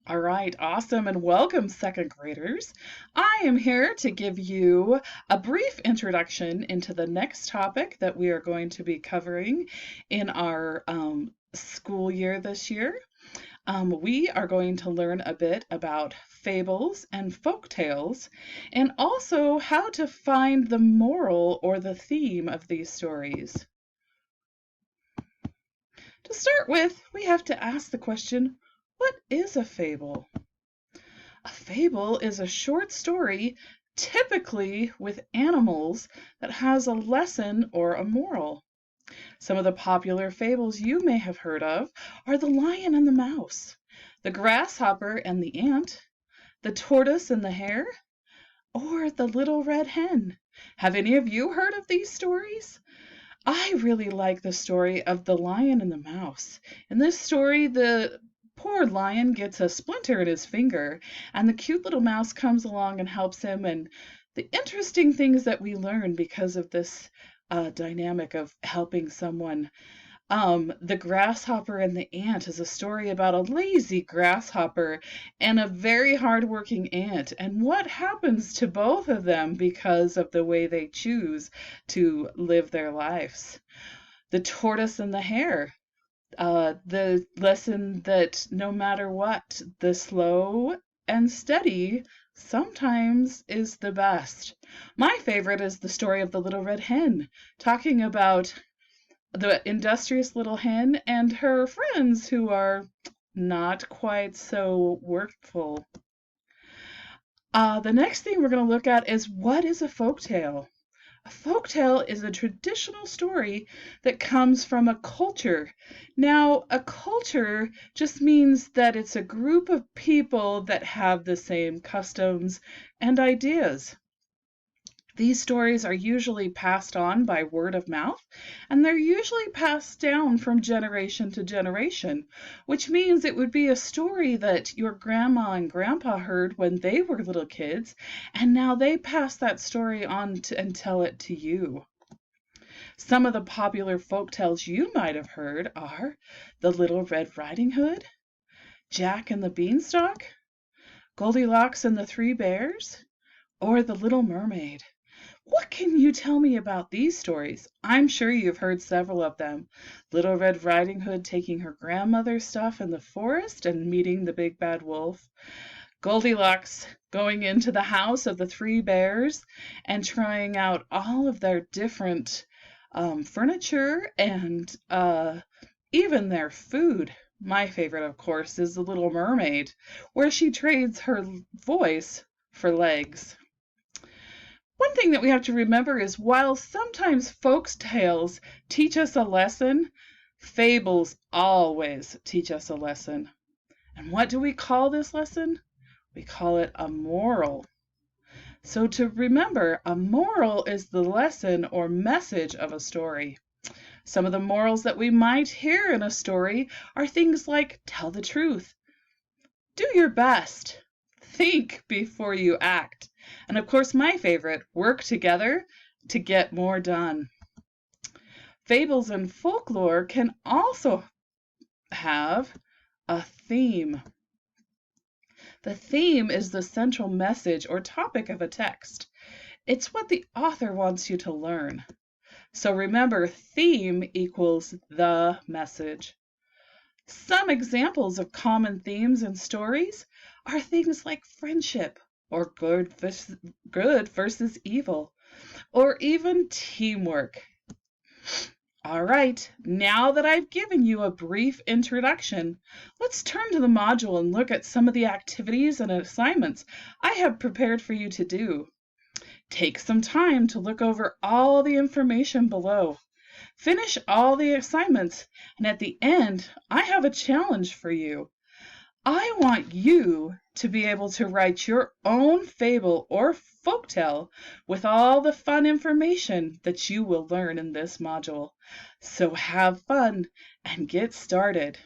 All right, awesome, and welcome, second graders. I am here to give you a brief introduction into the next topic that we are going to be covering in our school year this year. We are going to learn a bit about fables and folk tales, and also how to find the moral or the theme of these stories. To start with, we have to ask the question, what is a fable? A fable is a short story, typically with animals, that has a lesson or a moral. Some of the popular fables you may have heard of are The Lion and the Mouse, The Grasshopper and the Ant, The Tortoise and the Hare, or The Little Red Hen. Have any of you heard of these stories? I really like the story of The Lion and the Mouse. In this story, the poor lion gets a splinter in his finger, and the cute little mouse comes along and helps him. And the interesting things that we learn because of this dynamic of helping someone. The Grasshopper and the Ant is a story about a lazy grasshopper and a very hardworking ant, and what happens to both of them because of the way they choose to live their lives. The Tortoise and the Hare, the lesson that no matter what, the slow and steady sometimes is the best. My favorite is the story of the Little Red Hen, talking about the industrious little hen and her friends who are not quite so workful. The next thing we're going to look at is, what is a folk tale? A folk tale is a traditional story that comes from a culture. Now, a culture just means that it's a group of people that have the same customs and ideas. These stories are usually passed on by word of mouth, and they're usually passed down from generation to generation, which means it would be a story that your grandma and grandpa heard when they were little kids, and now they pass that story on and tell it to you. Some of the popular folk tales you might have heard are The Little Red Riding Hood, Jack and the Beanstalk, Goldilocks and the Three Bears, or The Little Mermaid. What can you tell me about these stories? I'm sure you've heard several of them. Little Red Riding Hood taking her grandmother's stuff in the forest and meeting the big bad wolf. Goldilocks going into the house of the three bears and trying out all of their different furniture and even their food. My favorite, of course, is The Little Mermaid, where she trades her voice for legs. One thing that we have to remember is, while sometimes folk tales teach us a lesson, fables always teach us a lesson. And what do we call this lesson? We call it a moral. So to remember, a moral is the lesson or message of a story. Some of the morals that we might hear in a story are things like tell the truth, do your best, think before you act, and of course my favorite, work together to get more done. Fables and folklore can also have a theme. The theme is the central message or topic of a text. It's what the author wants you to learn. So remember, theme equals the message. Some examples of common themes in stories are things like friendship, or good versus evil, or even teamwork. All right, now that I've given you a brief introduction, let's turn to the module and look at some of the activities and assignments I have prepared for you to do. Take some time to look over all the information below. Finish all the assignments, and at the end, I have a challenge for you. I want you to be able to write your own fable or folktale with all the fun information that you will learn in this module. So have fun and get started.